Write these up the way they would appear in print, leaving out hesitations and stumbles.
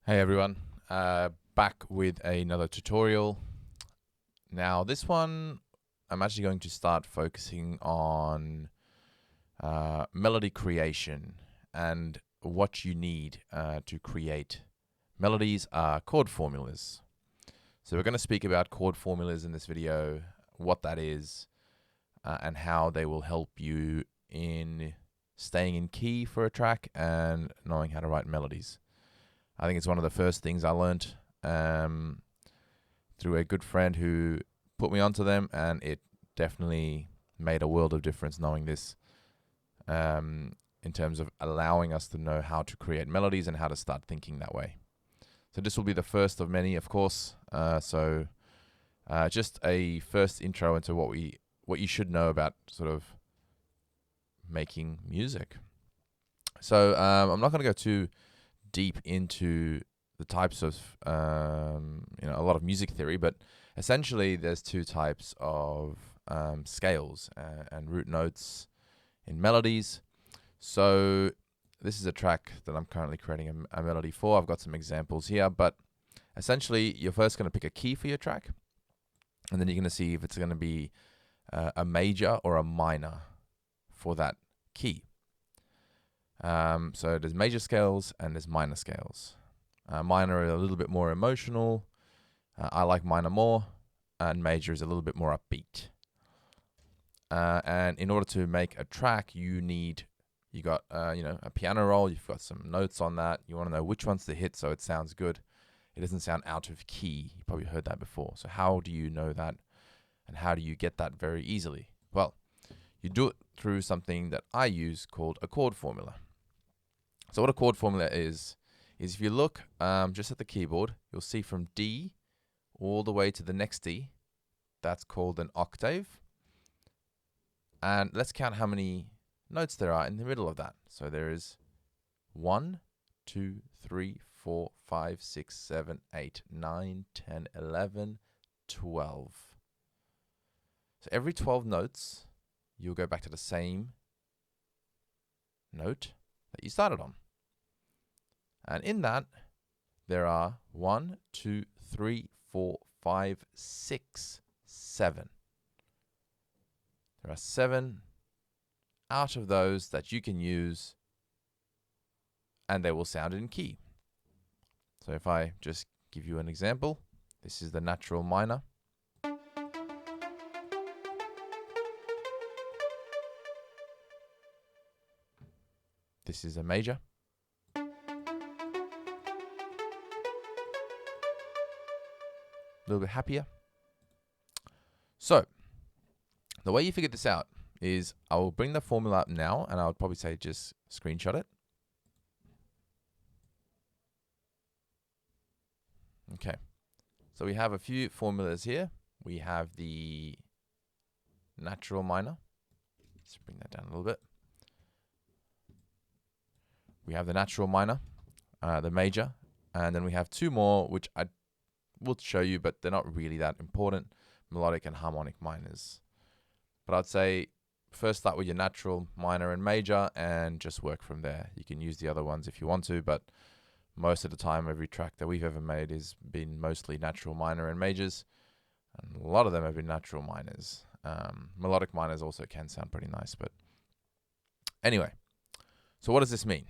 Hey everyone, back with another tutorial. Now this one, I'm actually going to start focusing on melody creation and what you need to create melodies are chord formulas. So we're going to speak about chord formulas in this video, what that is, and how they will help you in staying in key for a track and knowing how to write melodies. I think it's one of the first things I learned through a good friend who put me onto them, and it definitely made a world of difference knowing this in terms of allowing us to know how to create melodies and how to start thinking that way. So this will be the first of many, of course. Just a first intro into what you should know about sort of making music. So I'm not going to go too deep into the types of a lot of music theory, but essentially there's two types of scales and root notes in melodies. So this is a track that I'm currently creating a melody for. I've got some examples here, but essentially you're first going to pick a key for your track, and then you're going to see if it's going to be a major or a minor for that key. So there's major scales and there's minor scales. Minor are a little bit more emotional. I like minor more, and major is a little bit more upbeat. And in order to make a track, you got a piano roll. You've got some notes on that. You want to know which ones to hit so it sounds good. It doesn't sound out of key. You probably heard that before. So how do you know that, and how do you get that very easily? Well, you do it through something that I use called a chord formula. So what a chord formula is if you look just at the keyboard, you'll see from D all the way to the next D. That's called an octave. And let's count how many notes there are in the middle of that. So there is 1, 2, 3, 4, 5, 6, 7, 8, 9, 10, 11, 12. So every 12 notes, you'll go back to the same note that you started on. And in that, there are 1, 2, 3, 4, 5, 6, 7. There are 7 out of those that you can use, and they will sound in key. So if I just give you an example, this is the natural minor. This is a major. A little bit happier. So the way you figure this out is I will bring the formula up now, and I would probably say just screenshot it. Okay. So we have a few formulas here. We have the natural minor. Let's bring that down a little bit. We have the natural minor, the major, and then we have two more, which I will show you, but they're not really that important: melodic and harmonic minors. But I'd say first start with your natural, minor, and major, and just work from there. You can use the other ones if you want to, but most of the time, every track that we've ever made has been mostly natural, minor, and majors, and a lot of them have been natural minors. Melodic minors also can sound pretty nice, but anyway. So what does this mean?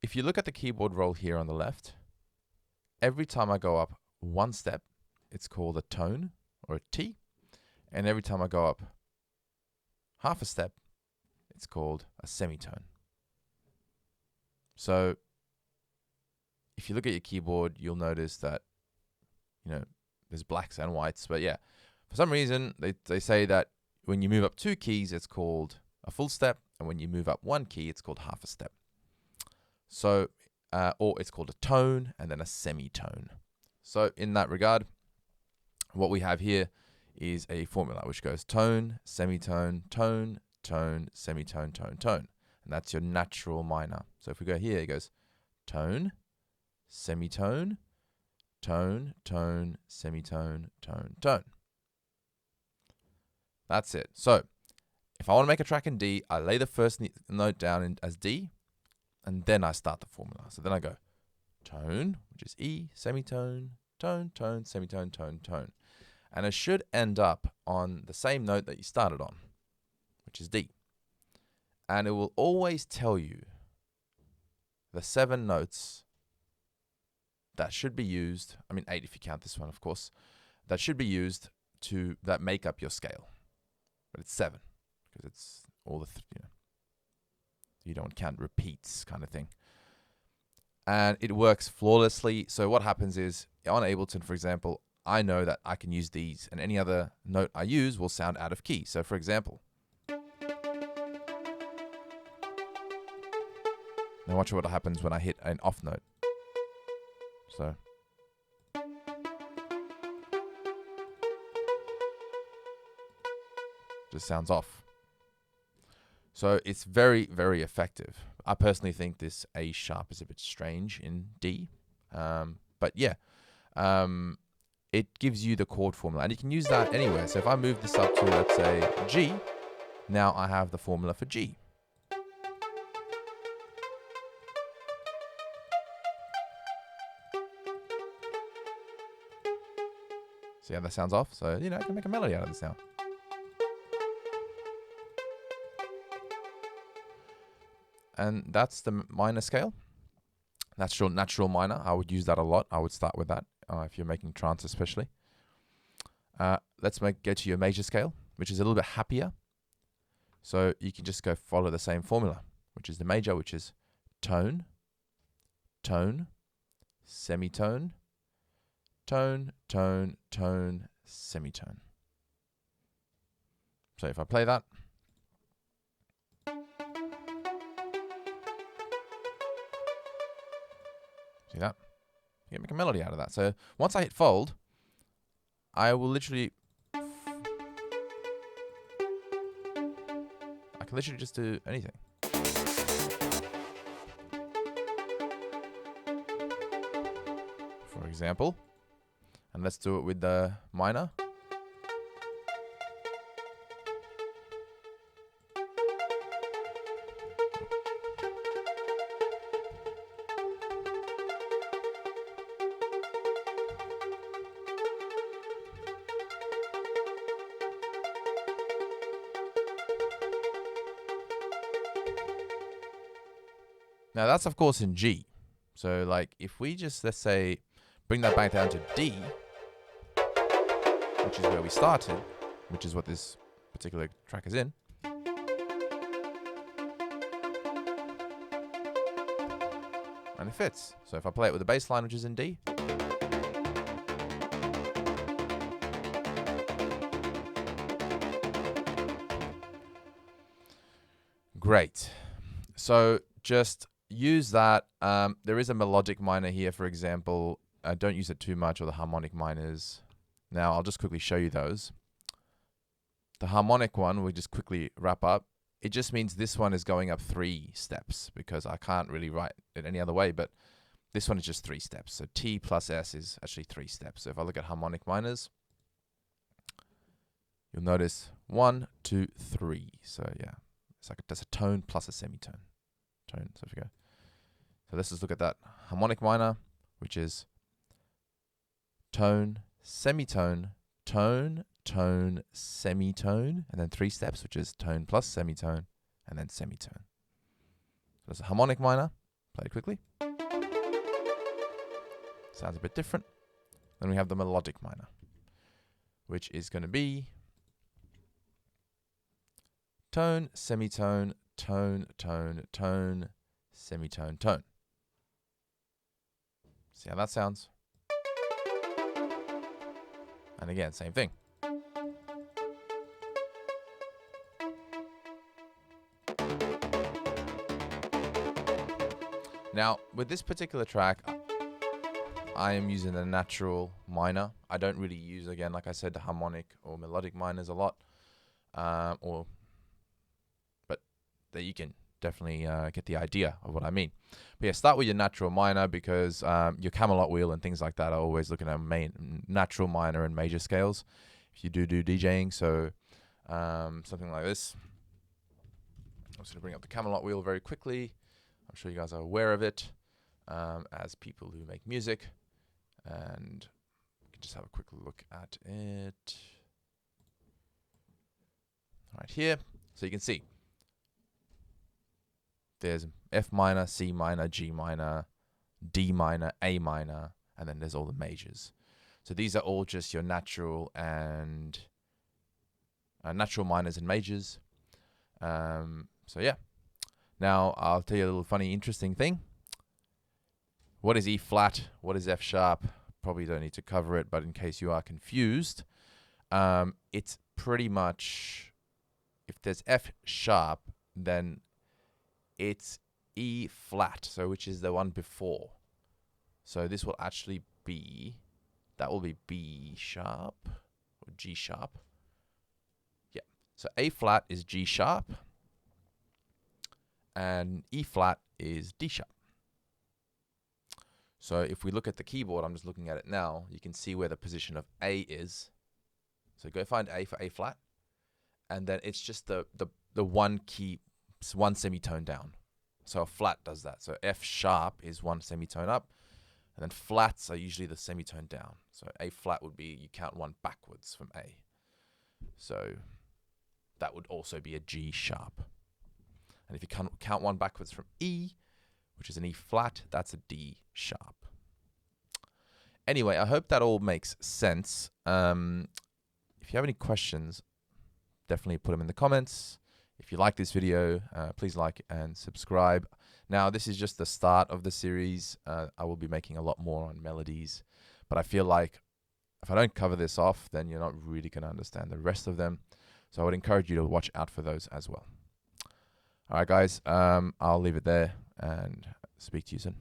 If you look at the keyboard roll here on the left, every time I go up one step, it's called a tone or a T. And every time I go up half a step, it's called a semitone. So if you look at your keyboard, you'll notice that, there's blacks and whites. But yeah, for some reason, they say that when you move up 2 keys, it's called a full step. And when you move up 1 key, it's called half a step. So, or it's called a tone and then a semitone. So in that regard, what we have here is a formula which goes tone, semitone, tone, tone, semitone, tone, tone. And that's your natural minor. So if we go here, it goes tone, semitone, tone, tone, semitone, tone, tone. That's it. So if I want to make a track in D, I lay the first note down as D, and then I start the formula. So then I go tone, which is E, semitone, tone, tone, semitone, tone, tone. And it should end up on the same note that you started on, which is D. And it will always tell you the 7 notes that should be used, I mean 8 if you count this one, of course, that should be used that make up your scale. But it's 7, because it's all you don't count repeats kind of thing. And it works flawlessly. So what happens is, on Ableton, for example, I know that I can use these, and any other note I use will sound out of key. So for example, now watch what happens when I hit an off note. So just sounds off. So it's very, very effective. I personally think this A sharp is a bit strange in D. But yeah, it gives you the chord formula, and you can use that anywhere. So if I move this up to, let's say, G, now I have the formula for G. See how that sounds off? So, I can make a melody out of this now. And that's the minor scale. Natural minor. I would use that a lot. I would start with that if you're making trance especially. Let's get to your major scale, which is a little bit happier. So you can just go follow the same formula, which is the major, which is tone, tone, semitone, tone, tone, tone, semitone. So if I play that, see that? You can make a melody out of that. So once I hit fold, I will literally, I can literally just do anything. For example, and let's do it with the minor. Now that's of course in G. So like if we just, let's say, bring that back down to D, which is where we started, which is what this particular track is in. And it fits. So if I play it with the bass line, which is in D, great. So just use that. There is a melodic minor here, for example. Don't use it too much, or the harmonic minors. Now, I'll just quickly show you those. The harmonic one, we just quickly wrap up. It just means this one is going up 3 steps, because I can't really write it any other way, but this one is just 3 steps. So T plus S is actually 3 steps. So if I look at harmonic minors, you'll notice 1, 2, 3. So yeah, it's like that's a tone plus a semitone. Tone. So if you go, so let's just look at that harmonic minor, which is tone, semitone, tone, tone, semitone, and then 3 steps, which is tone plus semitone, and then semitone. So there's a harmonic minor. Play it quickly. Sounds a bit different. Then we have the melodic minor, which is going to be tone, semitone, tone, tone, tone, semitone, tone. See how that sounds? And again, same thing. Now, with this particular track, I am using a natural minor. I don't really use, again, like I said, the harmonic or melodic minors a lot. But that you can definitely get the idea of what I mean. But yeah, start with your natural minor, because your Camelot wheel and things like that are always looking at natural minor and major scales if you do DJing. So something like this. I'm just going to bring up the Camelot wheel very quickly. I'm sure you guys are aware of it. as people who make music, and we can just have a quick look at it right here. So you can see there's F minor, C minor, G minor, D minor, A minor, and then there's all the majors. So these are all just your natural and natural minors and majors. So yeah. Now I'll tell you a little funny, interesting thing. What is E flat? What is F sharp? Probably don't need to cover it, but in case you are confused, it's pretty much, if there's F sharp, then it's E flat, so which is the one before. So this will actually be, that will be B sharp or G sharp. Yeah. So A flat is G sharp, and E flat is D sharp. So if we look at the keyboard, I'm just looking at it now, you can see where the position of A is. So go find A for A flat, and then it's just the one key, one semitone down. So a flat does that. So F sharp is one semitone up, and then flats are usually the semitone down. So A flat would be, you count one backwards from A. So that would also be a G sharp. And if you count one backwards from E, which is an E flat, that's a D sharp. Anyway, I hope that all makes sense. If you have any questions, definitely put them in the comments. If you like this video, please like and subscribe. Now, this is just the start of the series. I will be making a lot more on melodies, but I feel like if I don't cover this off, then you're not really going to understand the rest of them. So I would encourage you to watch out for those as well. All right, guys, I'll leave it there and speak to you soon.